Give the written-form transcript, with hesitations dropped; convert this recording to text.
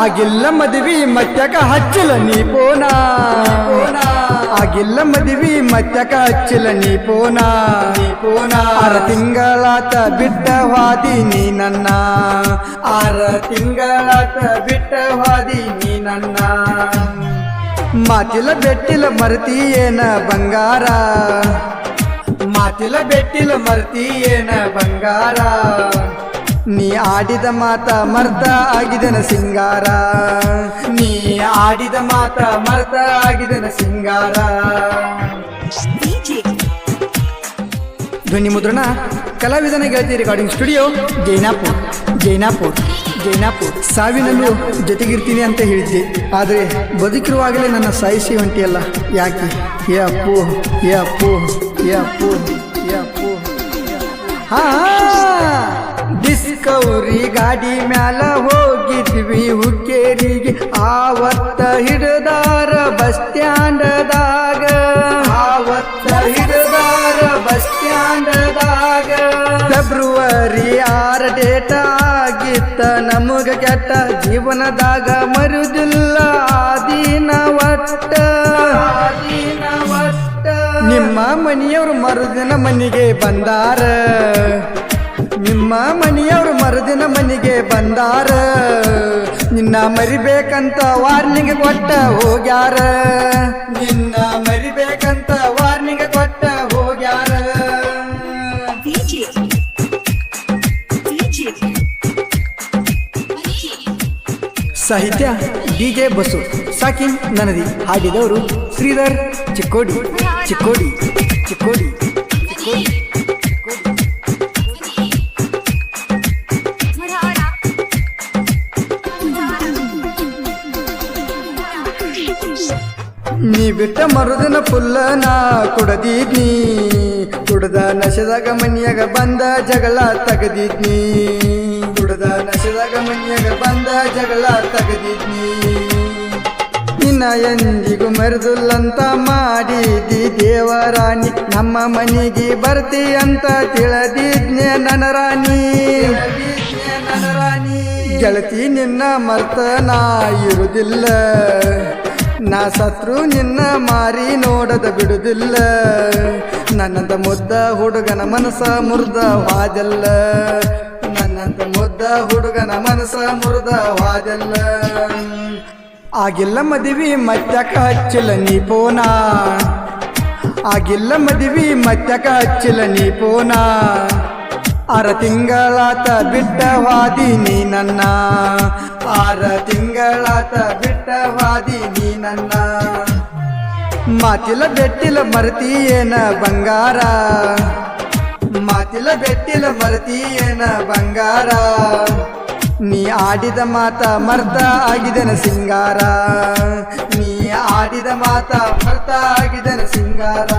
ಆಗಿಲ್ಲ ಮದುವೆ ಮತ್ಯಾಕ ಹಚ್ಚಲ ನೀ ಪೋನ ಆಗಿಲ್ಲ ಮದುವೆ ಮತ್ಯಾಕ ಹಚ್ಚಲ ನೀ ಪೋನ 6 ತಿಂಗಳಾತ ಬಿಟ್ಟ ಹಾದಿ ನೀ ನನ್ನ 6 ತಿಂಗಳಾತ ಬಿಟ್ಟ ಹಾದಿ ನೀ ನನ್ನ ಮಾತಿಲ ಬೆಟ್ಟಿಲ ಮರ್ತಿಯೇನ ಬಂಗಾರ ಮಾತಿಲ ಬೆಟ್ಟಿಲ ಮರ್ತಿಯೇನ ಬಂಗಾರ ನೀ ಆಡಿದ ಮಾತ ಮರ್ತ ಆಗಿದನ ಸಿಂಗಾರ ನೀ ಆಡಿದ ಮಾತ ಮರ್ತ ಆಗಿದನ ಸಿಂಗಾರ ಧ್ವನಿ ಮುದ್ರಣ ಕಲಾವಿದನ ಗೆಳತಿ ರೆಕಾರ್ಡಿಂಗ್ ಸ್ಟುಡಿಯೋ ಜೈನಾಪುರ್ ಸಾವಿನಲ್ಲೂ ಜೊತೆಗಿರ್ತೀನಿ ಅಂತ ಹೇಳಿದ್ದೆ, ಆದರೆ ಬದುಕಿರುವಾಗಲೇ ನನ್ನ ಸಾಯಿಸಿ ಹೊಂಟಿಯಲ್ಲ ಯಾಕೆ? ಏ ಅಪ್ಪು ಡಿಸ್ಕವರಿ ಗಾಡಿ ಮ್ಯಾಲ ಹೋಗಿದ್ವಿ ಹುಕ್ಕೇರಿಗೆ, ಆವತ್ತ ಹಿಡದಾರ ಬಸ್ ಸ್ಟ್ಯಾಂಡದಾಗ ಫೆಬ್ರವರಿ 6 ಡೇಟ್ ಆಗಿತ್ತ ನಮಗ ಕೆಟ್ಟ ಜೀವನದಾಗ ಮರುದಿಲ್ಲ ಆದೀನ ಒಟ್ಟ ನಿಮ್ಮ ಮನೆಯವರು ಮರುದಿನ ಮನೆಗೆ ಬಂದಾರ ನಿಮ್ಮ ಮನೆಯವರು ಮರುದಿನ ಮನೆಗೆ ಬಂದಾರ ನಿನ್ನ ಮರಿಬೇಕಂತ ವಾರ್ನಿಂಗ್ ಕೊಟ್ಟ ಹೋಗ್ಯಾರ ನಿನ್ನ ಮರಿಬೇಕಂತ ವಾರ್ನಿಂಗ್ ಕೊಟ್ಟ ಹೋಗ್ಯಾರ ಸಾಹಿತ್ಯ ಡಿಜೆ ಬಸು ಸಾಕಿನ್ ನನದಿ ಹಾಡಿದವರು ಶ್ರೀಧರ್ ಚಿಕ್ಕೋಡಿ ನೀ ಬಿಟ್ಟ ಮರುದಿನ ಪುಲ್ಲ ನಾ ಕುಡದಿದ್ನಿ, ಕುಡ್ದ ನಶೆದಾಗ ಮನಿಯಾಗ ಬಂದ ಜಗಳ ತೆಗದಿದ್ನಿ, ನಿನ್ನ ಎಂದಿಗೂ ಮರೆದುಲ್ಲಂತ ಮಾಡಿದಿ ದೇವರಾಣಿ, ನಮ್ಮ ಮನೆಗೆ ಬರ್ತಿ ಅಂತ ತಿಳಿದಿದ್ನೆ ನನ್ನ ರಾಣಿ. ಗೆಳತಿ ನಿನ್ನ ಮರ್ತ ನಾ ಇರುವುದಿಲ್ಲ, ನಾ ಸತ್ರು ನಿನ್ನ ಮಾರಿ ನೋಡದ ಬಿಡುದಿಲ್ಲ, ನನ್ನಂತ ಮುದ್ದ ಹುಡುಗನ ಮನಸ ಮುರ್ದ ವಾದಲ್ಲ, ನನ್ನಂತ ಮುದ್ದ ಹುಡುಗನ ಮನಸ ಮುರ್ದ ವಾದಲ್ಲ. ಆಗಿಲ್ಲ ಮದುವೆ ಮತ್ಯಾಕ ಹಚ್ಚಲ ನೀ ಪೋನ, ಆಗಿಲ್ಲ ಮದುವೆ ಮತ್ಯಾಕ ಹಚ್ಚಲ ನೀ ಪೋನ, 6 ತಿಂಗಳಾತ ಬಿಟ್ಟ ಹಾದಿ ನೀ ನನ್ನ, 6 ತಿಂಗಳಾತ ಬಿಟ್ಟ ಹಾದಿ ನೀ ನನ್ನ ಮಾತಿಲ ಬೆಟ್ಟಿಲ ಮರ್ತಿಯೇನ ಬಂಗಾರ, ಮಾತಿಲ ಬೆಟ್ಟಿಲ ಮರ್ತಿಯೇನ ಬಂಗಾರ ನೀ ಆಡಿದ ಮಾತ ಮರ್ತ ಆಗಿದನ ಸಿಂಗಾರ, ನೀ ಆಡಿದ ಮಾತ ಮರ್ತ ಆಗಿದನ ಸಿಂಗಾರ.